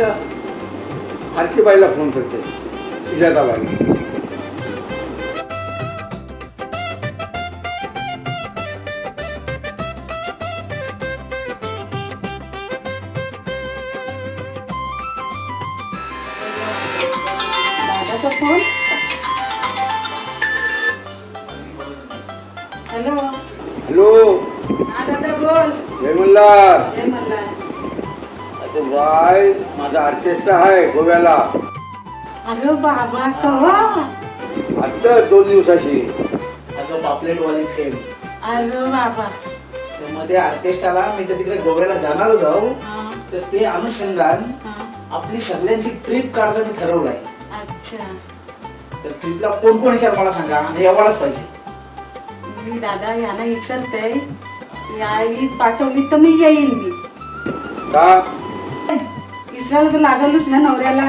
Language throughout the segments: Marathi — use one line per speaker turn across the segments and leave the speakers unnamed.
अच्छा, आरतीबाईला फोन करते, सुजाताबाई.
दादाचा फोन. हॅलो.
हॅलो,
हा दादा बोल.
जय मल्हार.
जय मल्हार.
अरे बाय, माझा ऑर्केस्ट्रा आहे गोव्याला.
अरे बाबा कवा?
आता 2 दिवसाची.
अगं पापलेट वाली सेम.
अरे बाबा.
मध्ये ऑर्केस्ट्राला मी तर तिकडे गोव्याला जाणार जाऊ,
हा,
तर ते अनुषंगान
हा.
आपली सगळ्यांची ट्रिप काढायचं मी ठरवलंय.
अच्छा.
तर ट्रिपला कोण कोण येणार मला सांगा, आणि यावालाच पाहिजे.
मी दादा यांना विचारते, याई पाठवली तर मी येईन. मी
का?
विचारायला तर लागलच ना नवऱ्याला.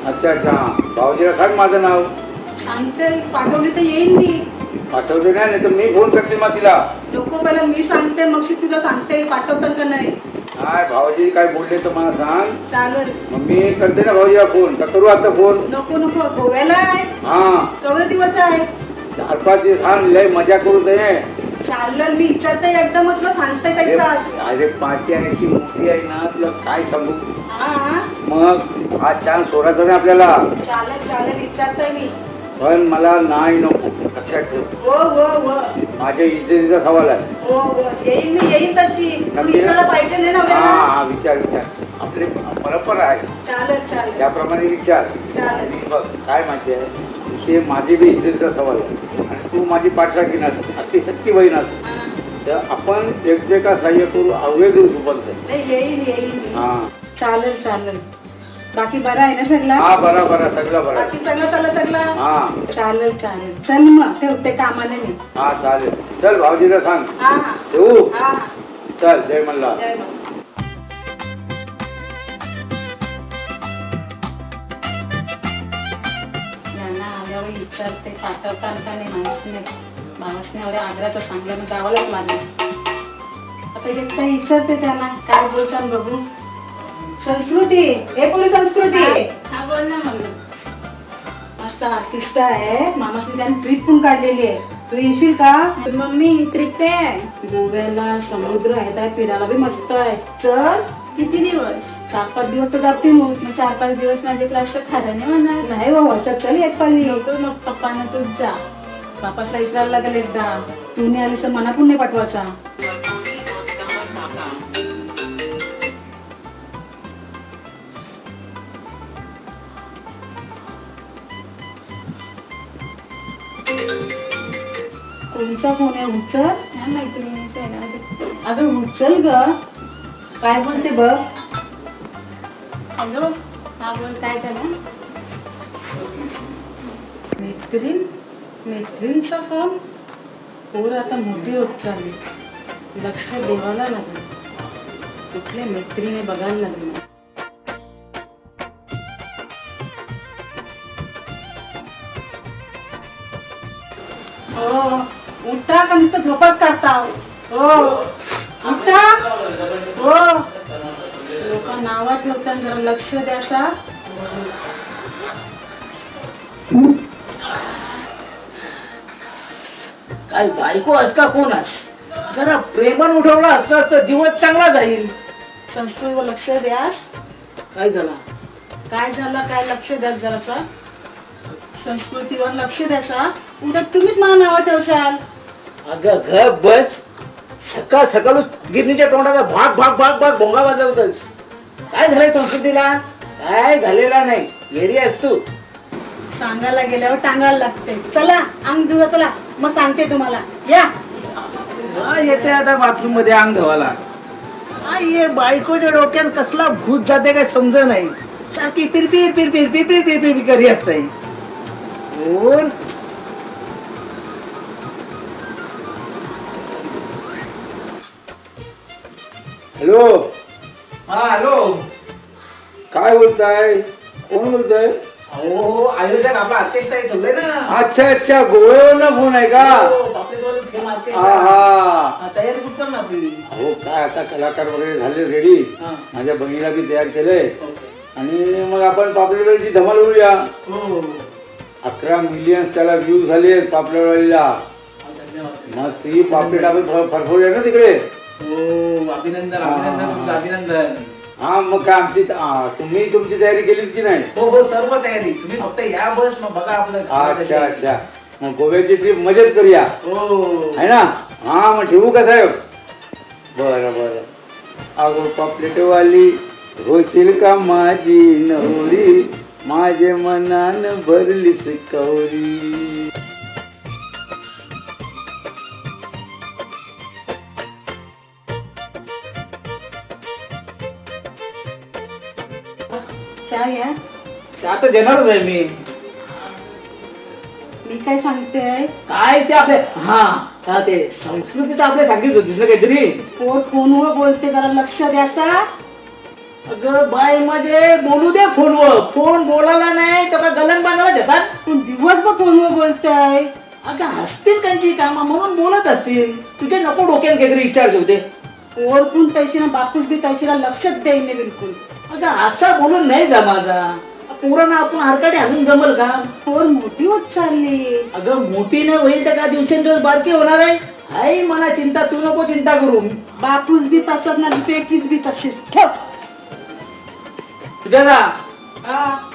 अच्छा अच्छा, भाऊजीला सांग माझं नाव.
सांगते पाठवली तर येईन मी.
पाठवते नाही तर मी फोन करते मग तिला.
नको पहिला मी सांगते, मग तुला सांगते पाठवतात का नाही.
काय भाऊजी काय बोलले तर मला सांग.
चालेल.
मग मी करते ना भाऊजीला फोन. का करू आता फोन?
नको नको, गोव्याला आहे.
हा,
केवढे दिवस आहे?
4-5 दिवस. हा, लय मजा करू दे.
चालेल, मी विचारते एकदा, मग सांगते
अरे
त्याचा.
अरे, पार्टी आणि अशी मोठी आहे ना, तुला काय सांगू.
हा,
मग हा चान्स सोडायचा नाही आपल्याला.
चालेल चालेल, विचारते मी.
पण मला नाही नको, लक्षात ठेव.
हो हो हो
माझ्या इज्जतीचा सवाल आहे.
हो हो, येईन मी, येईन तशी. तू विचारायला पाहिजे नाही
हा
नवऱ्याला.
हा, विचार विचार. आपली परंपरा आहे,
चालेल चालेल
त्याप्रमाणे विचार.
चालेल.
आणि बघ काय माहिती आहे, ते माझी बी इज्जतीचा सवाल आहे आणि तू माझी पाठराखी नस, अति शक्ती बहीण अस.
हा.
तर आपण एकमेका सहाय्य करू, अवघड दिवस उभं
नाही, येईन येईन मी.
हा
चालेल चालेल. बाकी बरं आहे ना सगळं?
हा, बरा बरा, सगळं बरं.
बाकी सगळं चाललं सगळं?
हा
चालेल चालेल. चल मग ठेवते कामाने मी.
हा, चालेल. चल भाऊजीला सांग.
हा हा
येऊ.
हा.
चल, जय मल्हार.
जय मग. यांना आल्यावर विचारते पाठवतात का नाही माहित नाही. माणसने एवढ्या आग्रहाचं सांगलं ना, जावंच लागेल. आता एकदा विचारते त्यांना काय बोलतात बघू. संस्कृती, हे बोलू संस्कृती. हा बोल ना मग. मस्त आर्टिस्ट आहे, मामाची त्याने ट्रिप पण काढलेली आहे. तू येशील का? मम्मी ट्रिप काय आहे? गोव्याला समुद्र आहे, त्या फिरायला बी मस्त आहे. चल. किती दिवस? 4-5 दिवस तर जाते. मग 4-5 दिवस माझे क्लास तर खरं नाही म्हणणार. नाही बाबा, चल एक पाली. नको मग पप्पानं तूच जा. बापासला विचारायला लागेल एकदा. तू नाही आली तर मना पण नाही पाठवायचा. कोणता फोन आहे? उचल. अगं उचल ग. काय बोलते बघ. हॅलो. हा बोल, काय झालं? मैत्रीणचा फोन. पोर आता मोठी होत चालली, लक्ष देवायला लागलं. कुठल्या मैत्रिणी बघायला लागली. हो, उठा का नुसतं झोपात काढता. हो उठा. हो, लोक नावा ठेवतात, जरा लक्ष द्यासा.
काय बायको असता कोणास, जरा प्रेमान उठवला असता तर दिवस चांगला जाईल.
संस्कृतीवर लक्ष द्या.
काय झाला?
काय झालं? काय लक्ष द्या जरासा. संस्कृतीवर लक्ष द्यासा. उद्या तुम्हीच मला नावा ठेवशाल.
अगं घर बस. सकाळ सकाळ गिरणीच्या तोंडाचा भाग भाग भाग भाग भोंगा वाजवतस. काय झालंय संस्कृतीला? काय झालेला नाही. वेरी आहेस तू.
सांगायला गेल्यावर टांगायला लागते. चला अंग धुवा, चला मग सांगते तुम्हाला. या.
येते आता बाथरूम मध्ये अंग धुवायला. ये बायकोच्या डोक्यात कसला भूत जाते काय समज नाही. सारखी पिरपिर पिरपिर पिरपिर पिरपिर करी असते. कोण?
हॅलो.
हा हॅलो.
काय बोलताय? कोण बोलतोय?
हो आयोजक आपला आर्टिस्ट आहे ठेवलंय ना.
अच्छा अच्छा, गोव्यावरनं फोन आहे का? हा हा.
तयारी कुठं करणार आपली?
हो, काय आता कलाकार वगैरे झाले रेडी.
हा.
माझ्या बहिणीला बी तयार केलंय.
ओके.
आणि मग आपण पापलेटवाडीची धमाल उडूया.
हो
11 मिलियन त्याला व्ह्यू झाले पापलेटवाडीला.
धन्यवाद.
मग ती पापलेट आपण फरफरूया ना तिकडे.
हो अभिनंदन अभिनंदन तुमचं अभिनंदन.
हा मग काय आमची तुम्ही तुमची तयारी केलीच की नाही?
हो हो सर्व तयारी. तुम्ही फक्त या बस मग बघा आपलं.
अच्छा अच्छा. मग गोव्याची ट्रिप मजेत करूया
हो
आहे ना. हा मग ठेवू का साहेब? बरं बरं. अगो पापलेटवाली होशील का माझी नवरी, माझे मनान भरलीच कवरी.
काय आहे?
ते आता देणारच आहे मी.
मी काय सांगते?
काय ते आपले हा ते संस्कृतीचं आपल्या सांगितलं होतीस ना काहीतरी.
फोनवर बोलते, जरा लक्ष द्यासा.
अगं बाय माझे बोलू दे फोनवर. फोन बोलायला नाही तर का गलन बांधायला देतात.
पण दिवसभर फोनवर बोलताय.
अगं असतील त्यांची कामं म्हणून बोलत असतील. तुझे नको डोक्यात काहीतरी विचार ठेवते.
ओळखून तैशीला बापूस बी तैशीला लक्षच द्यायने बिलकुल.
अगं असा बोलून नाही जमाचा. पोरांना आपण हरकाटे आणून जमल का?
पोर मोठी होत चालली.
अगं मोठी नाही होईल तर का दिवसेंदिवस बारकी होणार आहे. हाय मला चिंता, तू नको चिंता करू.
बापूस बी तसंच ना, पेकीच बी तशीच. ठेव
तुझ्या ना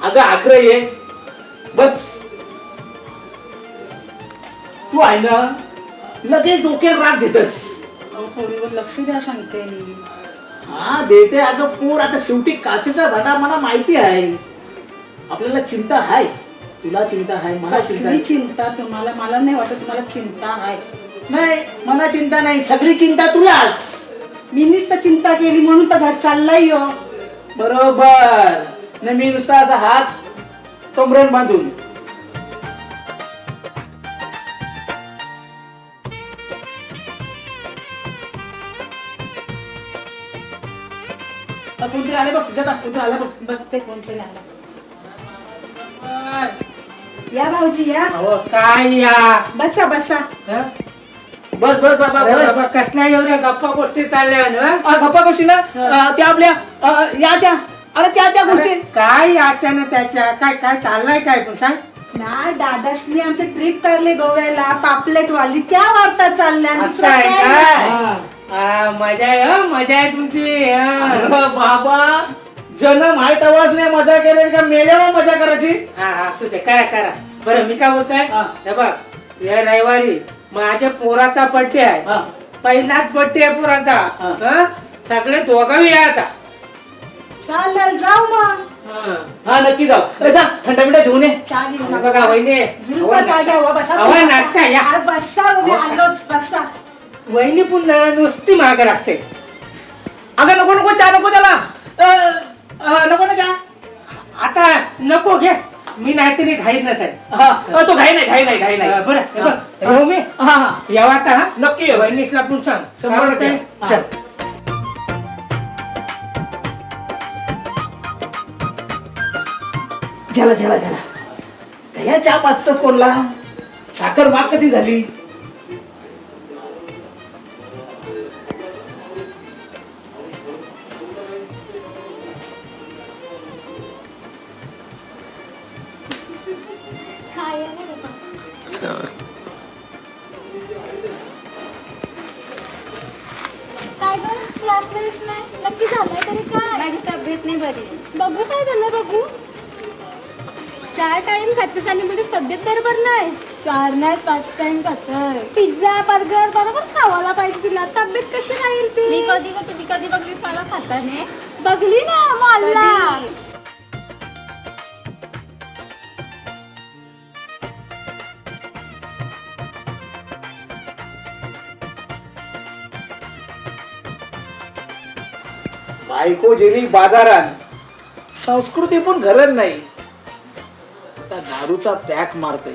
अगं आग्रह ये बस. तू आहे ना लगेच डोक्यात राग घेतस.
पोरीवर लक्ष द्या सांगते मी.
हा देते. अगं पोर आता शेवटी काचेचा भाटा मला माहिती आहे. आपल्याला चिंता आहे, तुला चिंता आहे, मला चिंता
कसली
आहे.
चिंता तुम्हाला? मला नाही वाटत तुम्हाला चिंता आहे.
नाही मला चिंता नाही, सगळी चिंता तुलाच.
मीनीच तर चिंता केली म्हणून तर घर चाललाय हो.
बरोबर. नाही मी नुसता असा हात कमरेन बांधून. कोणतरी आले बघ तुझ्या कोणतरी आलं बघ.
बघते कोणतरी आला. या भाऊजी या.
अहो काय या.
बसा बसा.
हं? बस बस बाबा बस.
कसल्या एवढ्या गप्पा गोष्टी चालल्या ना?
गप्पा गोष्टी ना त्या आपल्या या त्या. अरे त्या गोष्टी
काय याच्या ना त्याच्या? काय काय चाललंय काय तू सांग? नाही दादाश्री आमची ट्रिप काढली गोव्याला पापलेट वाली, त्या वार्ता चालल्या. दुसरं काय?
मजा आहे. मजा आहे तुमची. बाबा जन्म आहे तेव्हाच नाही मजा केली का मेल्यावर मजा करायची.
असू दे काय करा. बरं मी काय बोलतोय हे बघ, या रविवारी माझ्या पोराचा बड्डे आहे. पहिलाच बड्डे आहे पोराचा. सगळे दोघांही या आता. चालेल जाऊ मग.
हा नक्की जाऊ. जा थंड बिंड घेऊन ये.
बघा
वहिनी
नाश्ता या. बसा आलोच बसा.
वहिनी पुन्हा नुसती मागे राखते. अगं नको नको चहा नको त्याला. नको ना चहा आता नको घे. मी नाहीतरी घाईत नसेल. तो घाई नाही. बरं मी यावा आता. नक्की वहिनीला तू सांग 100%. झाला या चहा पाचताच कोणला. साखर माग कधी झाली.
काय गं क्लासला येत नाही? नक्की झालंय तरी काय?
माझी तब्येत नाही बरी.
बघू काय झालं बघू. 4 टाइम खातेस आणि म्हणजे तब्येत बरोबर नाही. 4 नाही 5 टाइम कसं? पिझ्झा बर्गर बरोबर खावायला पाहिजे तुला. तब्येत कशी राहील ती? मी तुम्ही कधी बघली मला खाताने? बघली ना मला.
बायको गेली बाजारात. संस्कृती पण घरत नाही. आता दारूचा पॅक मारतय.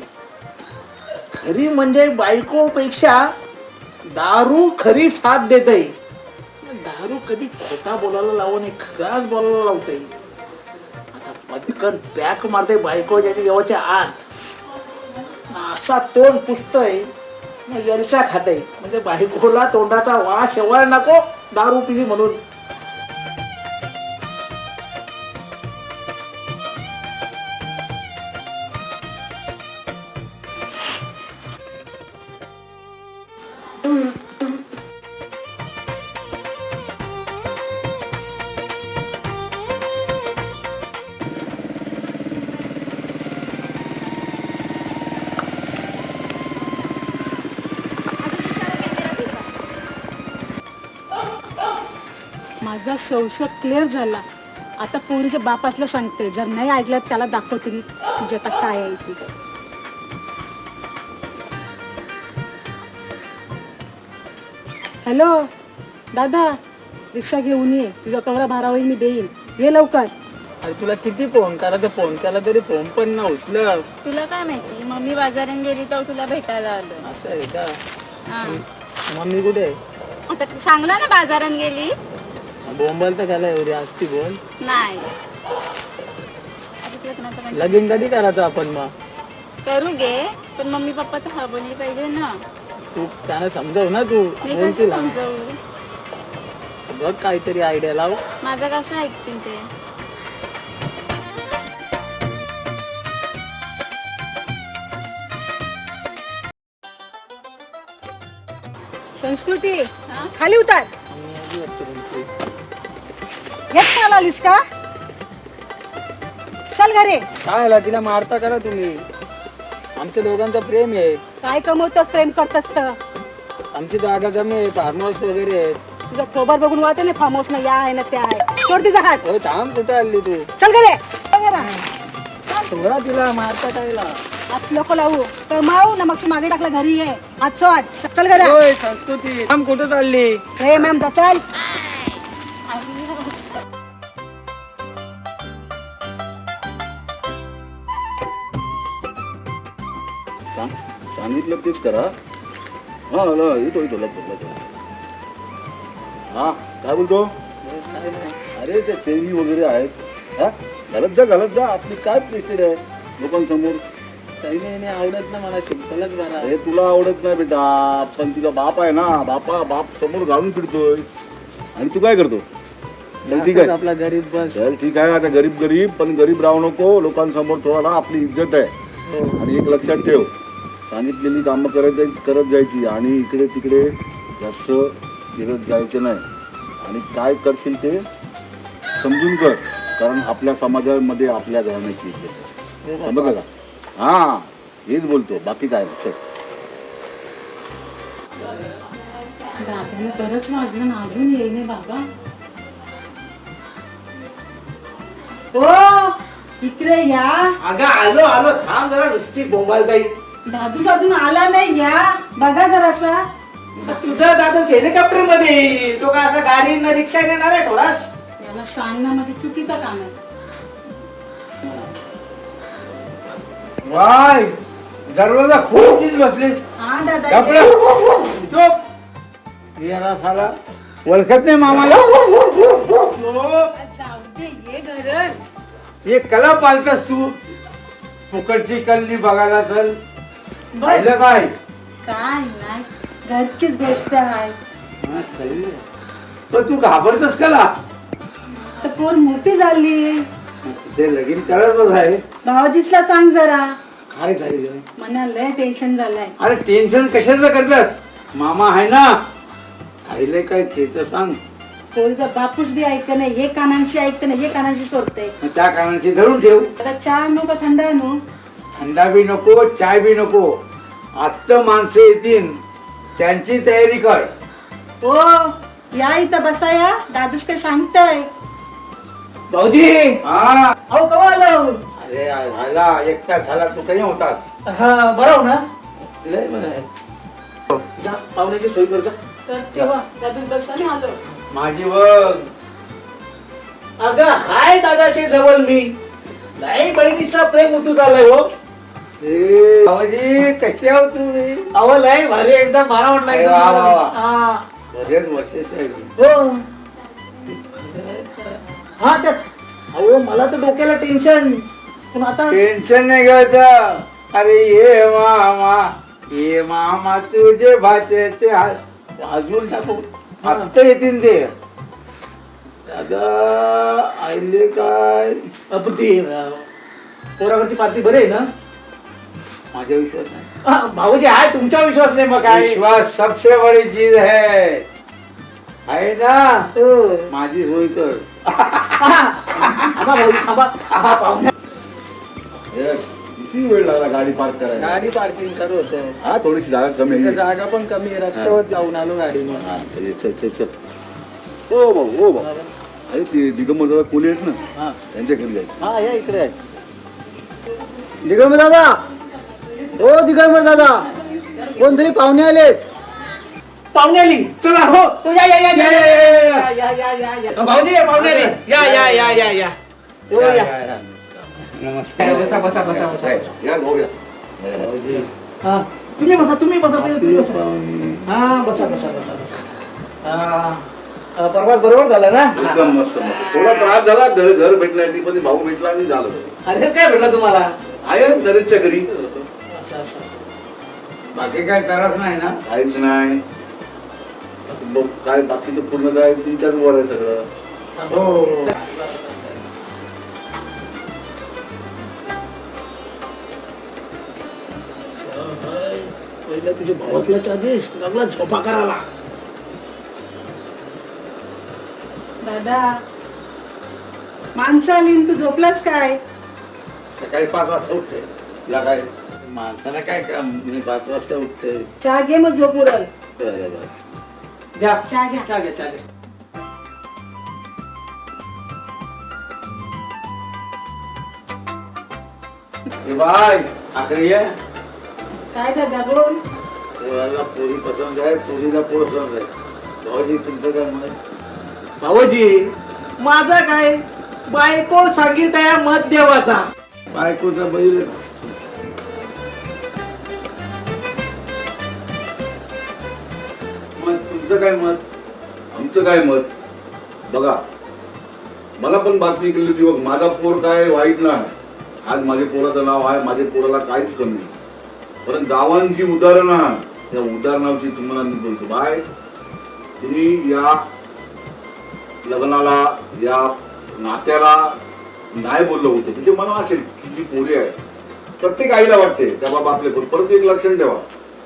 खरी म्हणजे बायको पेक्षा दारू खरी साथ देतय. दारू कधी खोटा बोलायला लावून खराच बोलायला लावतय. आता पटकन पॅक मारते बायको ज्याच्या जेव्हाच्या आत. असा तोंड पुसतय यरशा खातय. म्हणजे बायकोला तोंडाचा वास शेवाळ नको दारू पिली म्हणून.
माझा संशय क्लिअर झाला. आता पोरीच्या बापासला सांगते, जर नाही ऐकलं त्याला दाखवते मी तुझी आता काय आहे ती. हॅलो दादा, रिक्षा घेऊन ये, तुझा कवरा भारा होईल मी देईन, ये लवकर.
अरे तुला किती फोन करायचं, फोन केला तरी फोन पण ना उचल.
तुला काय माहिती, मम्मी बाजारात गेली तर तुला भेटायला आलो.
असं आहे का?
हा.
मम्मी कुठे आहे?
आता सांगला ना बाजारात गेली.
बोंबल तर घाला एवढी असती बोल.
नाही आधीच लग्नाचं म्हणजे
लगीन कधी करायचं आपण मग?
करू घे, पण मम्मी पप्पा तर हा बोलली पाहिजे ना.
तू त्यांना समजव ना, तू
मी
बोलतील
कसं
ना.
समजवू?
बघ काहीतरी आयडिया लाव.
माझं कसं ऐकतील ते.
संस्कृती खाली उतार. येत मला आलीस का? चल घरे.
काय झालं, तिला मारता करा तुम्ही? आमच्या दोघांचं प्रेम आहे.
काय कमवतोस, प्रेम करतस तर?
आमची जागा कमी आहे, फार्म हाऊस वगैरे आहे.
तुझं खोबर बघून वाटत नाही फार्म हाऊस ना या आहे ना त्या आहे. सोड तिचा हात.
होय, थांब, कुठे आली तू?
चल घरे. चल घरा.
थोडा तिला मारता कायला?
हात लोक लावू तर माऊ ना, मग तू मागे टाकला घरी ये. हात सोड. चल घरा.
होय, संस्कृती थांब, कुठे चालली?
हे मॅम चल.
सांगितलं तेच करा. हा येतो लग्न. हा काय बोलतो?
काय नाही.
अरे ते टीव्ही वगैरे आहेत, हा घालत जा. आपली काय प्रेशर आहे लोकांसमोर?
काही नाही आवडत ना मला, सिंपलच बरा.
अरे तुला आवडत नाही बेटा, पण तुझा बाप आहे ना, बाप समोर घालून फिरतोय आणि तू काय करतो? ठीक आहे
आपला गरीब बस.
चल ठीक आहे, आता गरीब पण गरीब राहू नको लोकांसमोर. थोडा आपली इज्जत आहे. आणि एक लक्षात ठेव, सांगितलेली कामं करत जायची आणि इकडे तिकडे जास्त फिरत जायचं नाही. आणि काय करशील ते समजून कर, कारण आपल्या समाजामध्ये आपल्या घराण्याची इज्जत आहे. समजलं का? हा हेच बोलतो, बाकी काय नाही.
दादाने तरच वाजलं ना, अजून येईने बाबा. हो इकडे या.
अगं आलो, थांब जरा, नुसती बोंबाल जाईल.
दादू अजून आला नाही, या बघा जरासा.
तुझा दादा हेलिकॉप्टर मध्ये येईल. तो काय असा गाडी न रिक्षा येणार आहे थोडाच?
याला सांगण्यामध्ये चुकीचं काम आहे.
वाय, दरवाजा खूप चीज बसली.
हा दादा
याला साला ओळखत नाही मामाला.
जाऊ दे, ये घरं.
हे कला पालतस तू. फुकटची कल्ली बघायला चल. पाहिलं काय?
काय नाही, घरचीच गोष्ट आहे.
पण तू घाबरतस कला?
तर पोर मोठी झाली.
ते लगीन कळतच आहे.
भाऊजीसला सांग जरा.
काय झाली?
मला लय टेन्शन झालंय.
अरे टेन्शन कशाचं करतात? मामा आहे ना. खायले काय ते तर सांग.
पोरीचा बापूस बी ऐकत नाही, हे कानांशी ऐकत नाही, हे कानांशी सोडते.
मग त्या कारणाची धरून ठेव.
आता चहा नको, थंड आणू.
थंडा बी नको, चाय बी नको. आत्ता माणसं येतील, त्यांची तयारी कर.
हो या इथं बसा, या दादूस काय सांगताय.
भाऊजी. हा.
अहो कवा आलो.
अरे झाला, एक तास झाला. तू काही होतात?
हा बरं ना.
लय म्हणाय. जा, पाहुण्याची सोय कर जा.
तर तेव्हा दादूस बसताना आलो.
माझी बघ. अगं हाय दादाशी जवळ मी. नाही बहिणीचा प्रेम उतू झालाय हो. भाऊजी कसे आहो तुम्ही? अहो लय भारी, एकदम मला
अरे वा, वा, वा.
हा.
बरेच वर्षाचे आहे.
हो. हा त्यात अहो मला तर डोक्याला टेन्शन. पण आता
टेन्शन नाही घ्यायचं. अरे ये मामा तुझे भाच्याचे अजून टाकू. आत्ता येतील ते. दादा आईले काय
ती पोराकडची पार्टी बरी आहे ना?
माझा विश्वास नाही.
भाऊजी आहे, तुमचा विश्वास नाही मग काय?
विश्वास सबसे बड़ी चीज है ना. माझी सोय कर. किती वेळ लागला गाडी पार्क करायला?
गाडी पार्किंग करू होतं.
हा थोडीशी जागा कमी आहे.
जागा पण कमी आहे, रस्त्यावर जाऊन आलो गाडी.
हा, चल, चल, चल, चल. ओ भाऊ अरे ते दिगंबर दादा कोणी आहेत ना त्यांच्या घरी जायचं.
हा या इकडे आहे. दिगंबर दादा, हो दिगंबर दादा, कोणतरी पाहुणे आलेत. पाहुणे आली, चला हो तो या या या या या या या पाहुणे आले, या या या या या हो या. नमस्कार. बसा बसा बसा बसा.
या भाऊ या.
हा तुम्ही बसा तुम्ही बसा तुम्ही बसा. हा बसा बसा बसा बसा. प्रवास बरोबर झाला ना?
एकदम मस्त मस्त. थोडा त्रास झाला घर भेटण्यासाठी पण भाऊ भेटला आणि झालं.
अरे काय भेटलं तुम्हाला?
आहे नरेशच्या घरी.
बाकी काय त्रास नाही ना?
काहीच नाही. बघ, काय बाकीचं पूर्ण काय तुमच्याच वर आहे सगळं.
हो. पहिला तुझ्या भावातल्याच आधीच लागला झोपा करायला.
दादा माणसं आली आणि तू झोपलास काय?
सकाळी 5 वाजता उठते. तुला काय माणसाला काय काम? मी 5 वाजता उठते.
चहा घे मग झोप उरल.
जा
चहा घ्या.
चहा घे चहा घे. बाय आखरी आहे.
काय दादा बोल.
पोराला पोरी पसंत आहे, पोरीला पोर पसंत आहे. भाऊजी तुमचं काय मत?
भाऊजी माझा काय, बायको सांगित आहे मत देवाचा.
बायकोचा बैल. मग तुमचं काय मत? आमचं काय मत? बघा, मला पण बातमी केली होती बघ, माझा पोर काय वाईट नाही. आज माझ्या पोराचं नाव आहे, माझ्या पोराला काहीच कमी नाही. पण गावांची उदाहरणं आहे, त्या उदाहरणाची तुम्हाला मी बोलतो. बाय, तुम्ही या लग्नाला, या नात्याला नाही बोललं होतं म्हणजे मला असेल की जी पोरी आहे प्रत्येक आईला वाटते त्या बाबा आपले पोर. परत एक लक्षण ठेवा,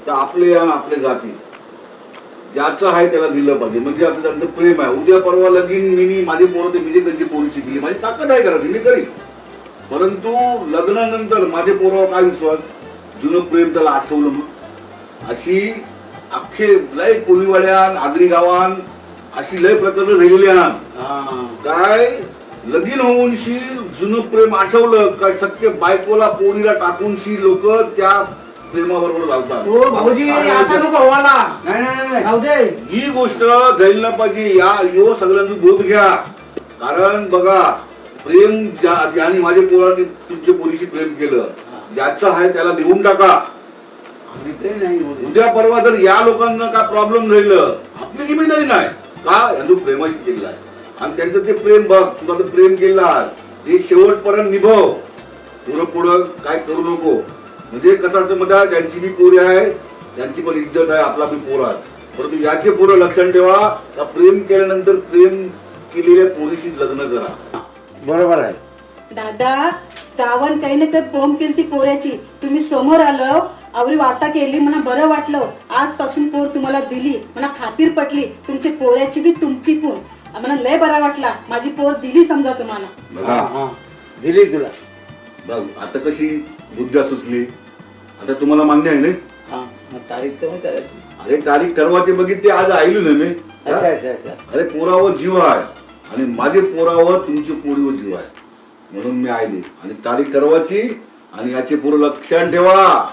तर आपले या आपले जाती ज्याचं आहे त्याला दिलं पाहिजे. म्हणजे आपलं त्यांचं प्रेम आहे. उद्या परवा लगीन मी माझी पोरं ते मी त्यांची पोरी शिकली, माझी ताकद आहे करायची, मी करीन. परंतु लग्नानंतर माझे पोरावर काय विश्वास, जुनं प्रेम त्याला आठवलं मग. अशी अख्खे लय कोळीवाड्यान आगरी गावान अशी लय प्रकरण राहिलेली आहात. काय लगीन होऊन शी जुनं प्रेम आठवलं काय सत्य बायकोला पोरीला टाकून शी लोक त्या प्रेमाबरोबर लावतात.
हो भाऊजी आता नको व्हायला. नाही जाऊ दे.
ही गोष्ट जायला पाहिजे. यो सगळ्यांनी बोध घ्या. कारण बघा, प्रेम ज्याने माझ्या पोराने तुमच्या पोरीशी प्रेम केलं, ज्याचं आहे त्याला देऊन टाका. उद्या परवा जर या लोकांना काय प्रॉब्लेम राहिलं, आपली जिम्मेदारी नाही का, यांनी प्रेमाशी केलं आहे आणि त्यांचं ते प्रेम बघ, तुला तर प्रेम केलं हे शेवटपर्यंत निभव. पुढं काय करू नको. म्हणजे कसं असं म्हणा, ज्यांची बी पोरी आहे त्यांची पण इज्जत आहे, आपला बी पोर आहे. परंतु याचे पोरं लक्षात ठेवा, का प्रेम केल्यानंतर प्रेम केलेल्या पोरीशी लग्न करा.
बरोबर आहे.
दादा गावान काही नाही तर फोन केली ती पोऱ्याची, तुम्ही समोर आलो, आवरी वाता केली, मला बरं वाटलं. आजपासून पोर तुम्हाला दिली, मला खातीर पटली. तुमची पोऱ्याची बी तुमची पण मला लय बरा वाटला. माझी पोर दिली समजा तुम्हाला.
बघा,
दिली तुला.
बघ आता कशी बुद्ध्या सुचली. आता तुम्हाला मान्य आहे ना?
तारीख कमी करायची.
अरे तारीख ठरवायची बघितली, आज आईलो ना मी. अरे पोरावर जीव आहे आणि माझे पोरावर तुमची पोरीवर जीव आहे म्हणून मी आईली. आणि तारीख ठरवायची आणि याचे पोरं लक्षात ठेवा,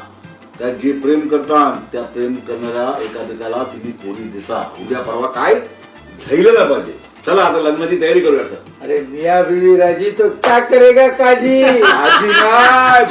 त्या जे प्रेम करतात त्या प्रेम करणाऱ्या एखाद्याला तुम्ही पोरी दिसा. उद्या परवा काय घ्यायला नाही पाहिजे. चला आता लग्नाची तयारी करूया.
अरे मिया बीवी राजी तो क्या करेगा काजी.
आजी नाही.